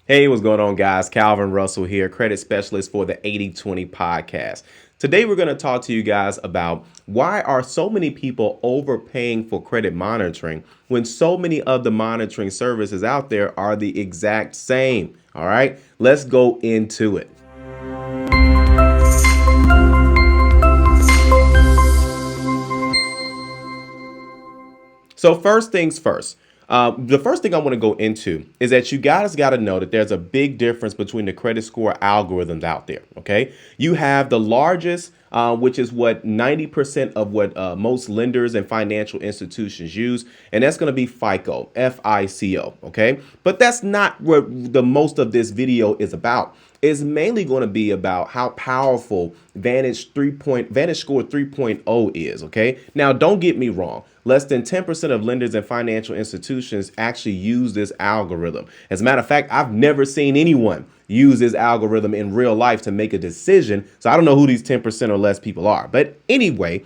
Hey, what's going on, guys? Calvin Russell here, credit specialist for the 80/20 podcast. Today, we're going to talk to you guys about why are so many people overpaying for credit monitoring when so many of the monitoring services out there are the exact same. All right, let's go into it. So first things first. The first thing I want to go into is that you guys got to know that there's a big difference between the credit score algorithms out there. OK, you have the largest, which is what 90% of what most lenders and financial institutions use. And that's going to be FICO, FICO. OK, but that's not what the most of this video is about. Is mainly going to be about how powerful VantageScore 3.0 is. OK, now don't get me wrong. Less than 10% of lenders and financial institutions actually use this algorithm. As a matter of fact, I've never seen anyone use this algorithm in real life to make a decision. So I don't know who these 10% or less people are. But anyway,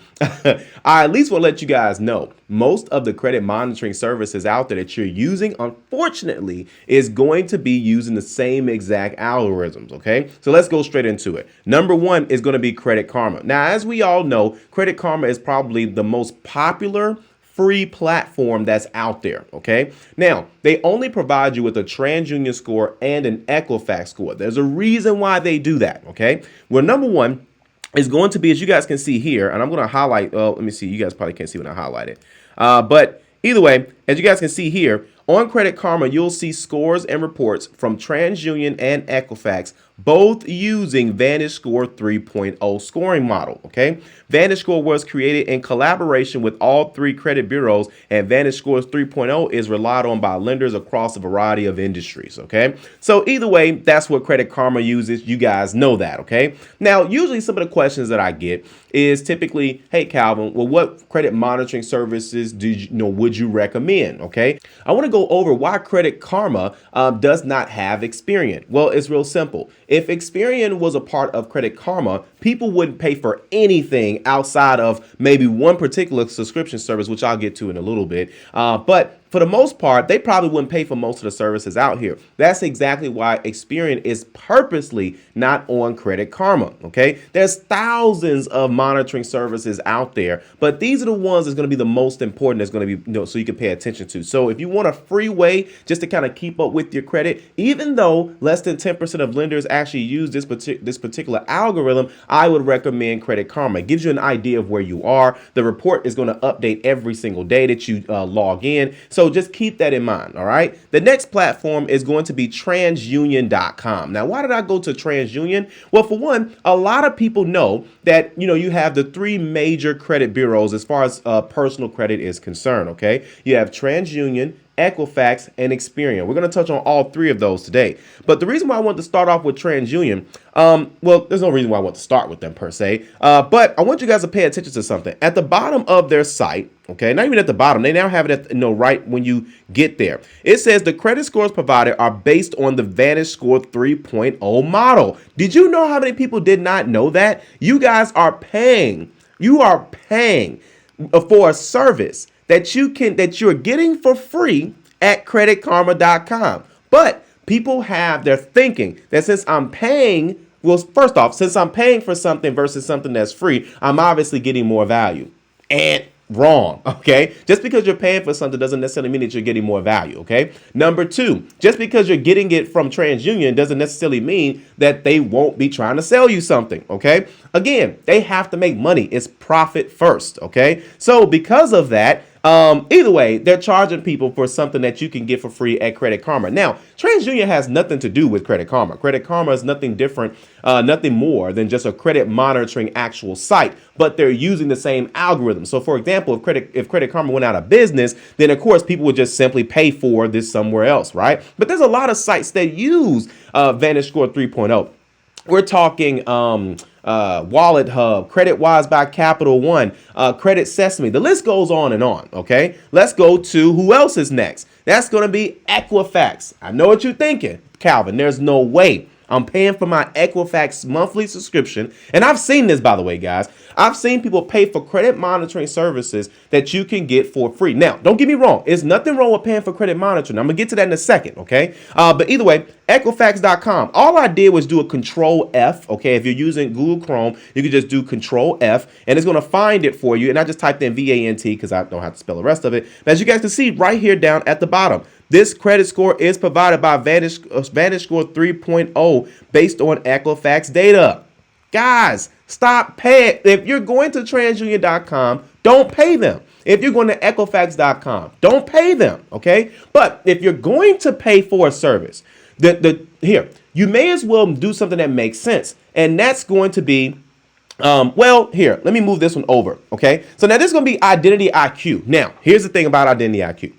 I at least want to let you guys know most of the credit monitoring services out there that you're using, unfortunately, is going to be using the same exact algorithms. OK, so let's go straight into it. Number one is going to be Credit Karma. Now, as we all know, Credit Karma is probably the most popular free platform that's out there. OK, now they only provide you with a TransUnion score and an Equifax score. There's a reason why they do that. OK, well, number one is going to be, as you guys can see here, and I'm going to highlight. Let me see. You guys probably can't see when I highlight it. But either way, as you guys can see here on Credit Karma, you'll see scores and reports from TransUnion and Equifax, both using VantageScore 3.0 scoring model. OK, VantageScore was created in collaboration with all three credit bureaus, and VantageScore 3.0 is relied on by lenders across a variety of industries. OK, so either way, that's what Credit Karma uses. You guys know that. OK, now usually some of the questions that I get is typically, hey, Calvin, well, what credit monitoring services would you recommend? OK, I want to go over why Credit Karma does not have Experian. Well, it's real simple. If Experian was a part of Credit Karma, people wouldn't pay for anything outside of maybe one particular subscription service, which I'll get to in a little bit. But for the most part, they probably wouldn't pay for most of the services out here. That's exactly why Experian is purposely not on Credit Karma. OK, there's thousands of monitoring services out there, but these are the ones that's going to be the most important. That's going to be, so you can pay attention to. So if you want a free way just to kind of keep up with your credit, even though less than 10% of lenders actually use this particular algorithm, I would recommend Credit Karma. It gives you an idea of where you are. The report is going to update every single day that you log in. So just keep that in mind. All right. The next platform is going to be transunion.com. Now, why did I go to TransUnion? Well, for one, a lot of people know that, you have the three major credit bureaus as far as personal credit is concerned. OK, you have TransUnion, Equifax, and Experian. We're going to touch on all three of those today. But the reason why I want to start off with TransUnion, well, there's no reason why I want to start with them per se. But I want you guys to pay attention to something. At the bottom of their site, okay, not even at the bottom, they now have it at, right when you get there. It says the credit scores provided are based on the VantageScore 3.0 model. Did you know how many people did not know that? You guys are paying. You are paying for a service that you're getting for free at creditkarma.com. But people they're thinking that since I'm paying, well, first off, since I'm paying for something versus something that's free, I'm obviously getting more value. And wrong. OK, just because you're paying for something doesn't necessarily mean that you're getting more value. OK, number two, just because you're getting it from TransUnion doesn't necessarily mean that they won't be trying to sell you something. OK, again, they have to make money. It's profit first. OK, so because of that, either way, they're charging people for something that you can get for free at Credit Karma. Now, TransUnion has nothing to do with Credit Karma. Credit Karma is nothing different, nothing more than just a credit monitoring actual site, but they're using the same algorithm. So, for example, if Credit Karma went out of business, then of course people would just simply pay for this somewhere else, right? But there's a lot of sites that use VantageScore 3.0. We're talking Wallet Hub, Credit Wise by Capital One, Credit Sesame. The list goes on and on. OK, let's go to who else is next. That's going to be Equifax. I know what you're thinking, Calvin. There's no way I'm paying for my Equifax monthly subscription. And I've seen this, by the way, guys. I've seen people pay for credit monitoring services that you can get for free. Now, don't get me wrong. There's nothing wrong with paying for credit monitoring. I'm going to get to that in a second, okay? But either way, Equifax.com. All I did was do a Control F, okay? If you're using Google Chrome, you can just do Control F, and it's going to find it for you. And I just typed in VANT because I don't have to spell the rest of it. But as you guys can see right here down at the bottom, this credit score is provided by VantageScore 3.0 based on Equifax data. Guys, stop paying. If you're going to TransUnion.com, don't pay them. If you're going to Equifax.com, don't pay them, okay? But if you're going to pay for a service, here, you may as well do something that makes sense. And that's going to be, here, let me move this one over, okay? So now this is going to be Identity IQ. Now, here's the thing about Identity IQ.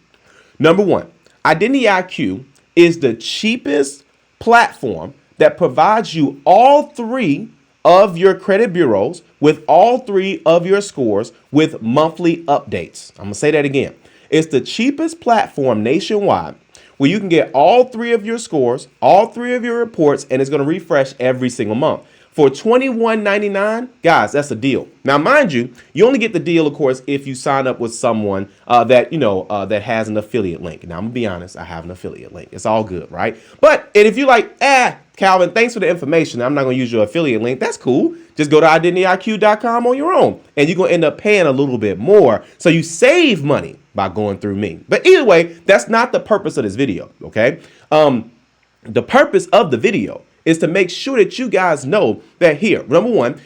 Number one, Identity IQ is the cheapest platform that provides you all three of your credit bureaus with all three of your scores with monthly updates. I'm going to say that again. It's the cheapest platform nationwide where you can get all three of your scores, all three of your reports, and it's going to refresh every single month. For $21.99, guys, that's a deal. Now, mind you, you only get the deal, of course, if you sign up with someone that has an affiliate link. Now, I'm gonna be honest, I have an affiliate link. It's all good, right? But if you're like, Calvin, thanks for the information, I'm not gonna use your affiliate link. That's cool. Just go to IdentityIQ.com on your own, and you're gonna end up paying a little bit more, so you save money by going through me. But either way, that's not the purpose of this video. Okay, the purpose of the video is to make sure that you guys know that here, number one,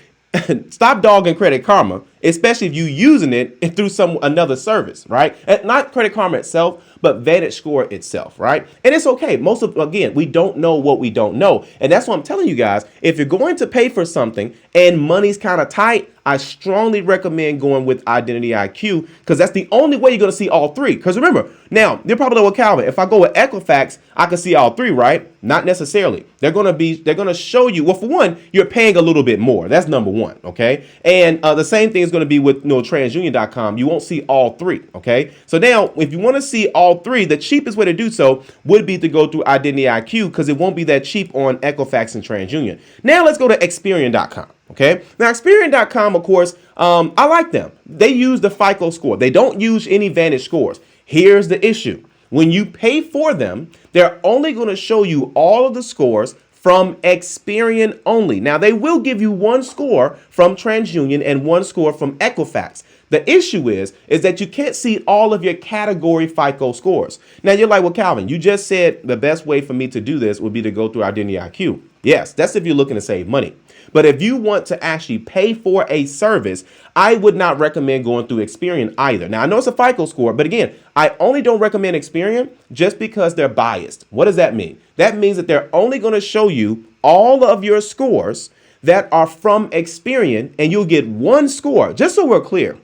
stop dogging Credit Karma, especially if you're using it through another service, right? And not Credit Karma itself, but VantageScore itself, right? And it's okay. Again, we don't know what we don't know. And that's why I'm telling you guys, if you're going to pay for something and money's kind of tight, I strongly recommend going with Identity IQ because that's the only way you're going to see all three. Because remember, now, you're probably like, well, Calvin, if I go with Equifax, I can see all three, right? Not necessarily. They're going to show you, well, for one, you're paying a little bit more. That's number one, okay? And the same thing is going to be with TransUnion.com. You won't see all three, okay? So now, if you want to see all three, the cheapest way to do so would be to go through Identity IQ because it won't be that cheap on Equifax and TransUnion. Now, let's go to Experian.com. Okay. Now, Experian.com, of course, I like them. They use the FICO score. They don't use any Vantage scores. Here's the issue. When you pay for them, they're only going to show you all of the scores from Experian only. Now, they will give you one score from TransUnion and one score from Equifax. The issue is that you can't see all of your category FICO scores. Now, you're like, well, Calvin, you just said the best way for me to do this would be to go through Identity IQ. Yes, that's if you're looking to save money. But if you want to actually pay for a service, I would not recommend going through Experian either. Now, I know it's a FICO score, but again, I only don't recommend Experian just because they're biased. What does that mean? That means that they're only going to show you all of your scores that are from Experian, and you'll get one score. Just so we're clear,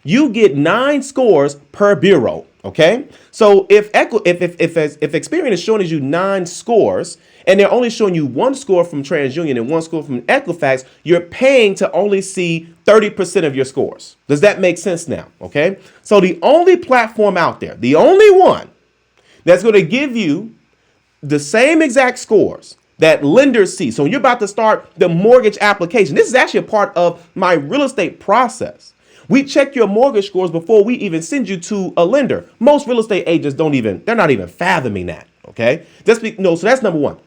you get 9 scores per bureau. Okay, so if Experian is showing you 9 scores and they're only showing you one score from TransUnion and one score from Equifax, you're paying to only see 30% of your scores. Does that make sense now? Okay, so the only platform out there, the only one that's going to give you the same exact scores that lenders see. So when you're about to start the mortgage application, this is actually a part of my real estate process. We check your mortgage scores before we even send you to a lender. Most real estate agents they're not even fathoming that, okay? So that's number one.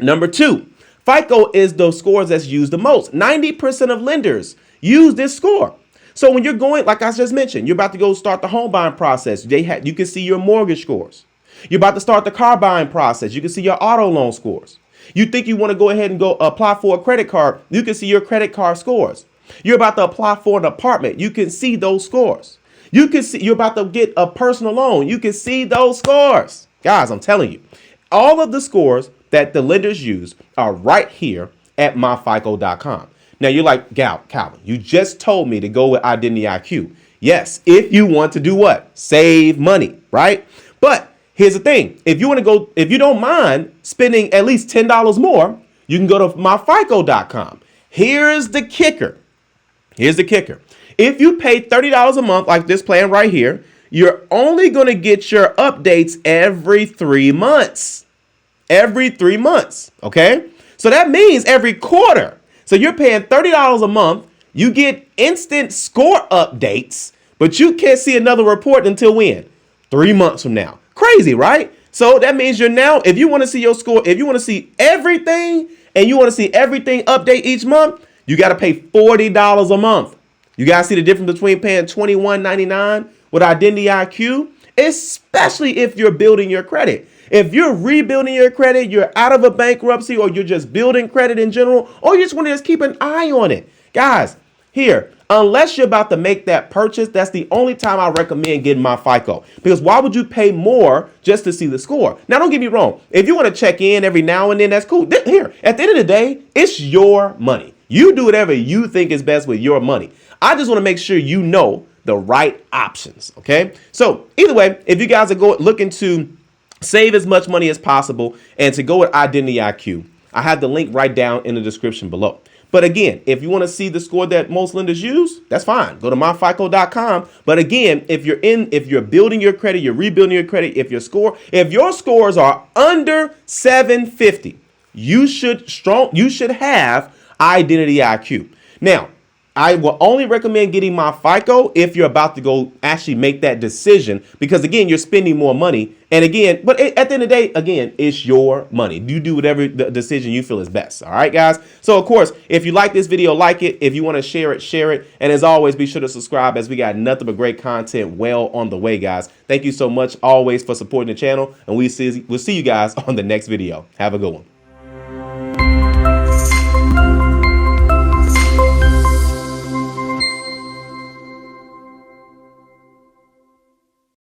Number two, FICO is the scores that's used the most. 90% of lenders use this score. So when you're going, like I just mentioned, you're about to go start the home buying process. You can see your mortgage scores. You're about to start the car buying process. You can see your auto loan scores. You think you want to go ahead and go apply for a credit card. You can see your credit card scores. You're about to apply for an apartment. You can see those scores. You can see you're about to get a personal loan. You can see those scores. Guys, I'm telling you, all of the scores that the lenders use are right here at myfico.com. Now you're like, Calvin, you just told me to go with Identity IQ. Yes, if you want to do what? Save money, right? But here's the thing. If you don't mind spending at least $10 more, you can go to myfico.com. Here's the kicker. If you pay $30 a month like this plan right here, you're only going to get your updates every 3 months. every 3 months. Okay. So that means every quarter. So you're paying $30 a month. You get instant score updates, but you can't see another report until when? 3 months from now. Crazy, right? So that means you're now, if you want to see your score, if you want to see everything and you want to see everything update each month, you got to pay $40 a month. You guys see the difference between paying $21.99 with Identity IQ, especially if you're building your credit. If you're rebuilding your credit, you're out of a bankruptcy, or you're just building credit in general, or you just want to just keep an eye on it. Guys, here, unless you're about to make that purchase, that's the only time I recommend getting myFICO. Because why would you pay more just to see the score? Now, don't get me wrong. If you want to check in every now and then, that's cool. Here, at the end of the day, it's your money. You do whatever you think is best with your money. I just want to make sure you know the right options. Okay. So either way, if you guys are looking to save as much money as possible and to go with Identity IQ, I have the link right down in the description below. But again, if you want to see the score that most lenders use, that's fine. Go to myfico.com. But again, if you're building your credit, you're rebuilding your credit, if your scores are under 750, you should have Identity IQ. Now, I will only recommend getting myFICO if you're about to go actually make that decision, because again, you're spending more money. And again, but at the end of the day, again, it's your money. You do whatever the decision you feel is best. All right, guys. So of course, if you like this video, like it. If you want to share it, share it. And as always, be sure to subscribe, as we got nothing but great content well on the way, guys. Thank you so much always for supporting the channel. And we'll see you guys on the next video. Have a good one.